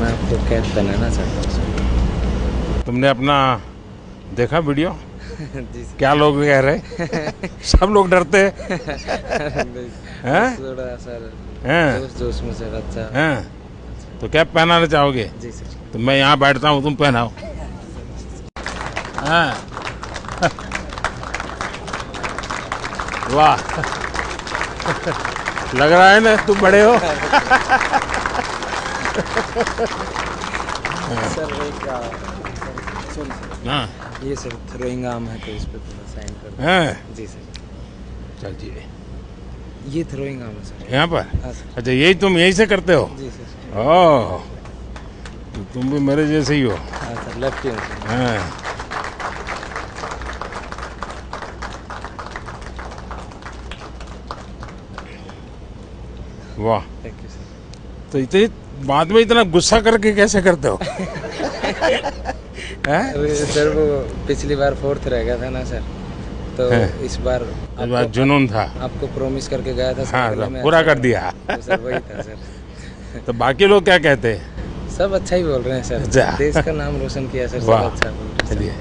मैं आपको कैद बनाना चाहता हूँ सर। तुमने अपना देखा वीडियो? जी सर। क्या लोग कह रहे? सब लोग डरते हैं। थोड़ा सर हैं? जोश में सर। अच्छा हैं? तो क्या पहनाना चाहोगे? जी सर। तो मैं यहाँ बैठता हूँ, तुम पहनाओ। हाँ। वाह, लग रहा है ना तुम बड़े हो। सर एक सुन हाँ। ये सर थ्रोइंग आर्म है तो इस पर थोड़ा साइन कर दो। हैं? जी सर। चलिए, ये थ्रोइंग आर्म है सर। यहाँ पर? हाँ सर। अच्छा, यही तुम यहीं से करते हो? जी सर। ओह, तो तुम भी मेरे जैसे ही हो। हाँ सर, लेफ्ट हैंड सर। हाँ। वाह, थैंक यू सर। तो इतने बाद में इतना गुस्सा करके कैसे करते हो? हैं? अरे सर वो पिछली बार 4th रह गया था ना सर, तो हैं। इस बार इस बार जुनून था। आपको प्रॉमिस करके गया था सर। हाँ, अगले तो में पूरा अच्छा कर दिया। तो सर वही था सर। तो बाकी लोग क्या कहते हैं? सब अच्छा ही बोल रहे हैं सर। अच्छा। देश का नाम रोशन किया सर, सब वाह, अच्छा बोल रहे हैं सर। चलिए।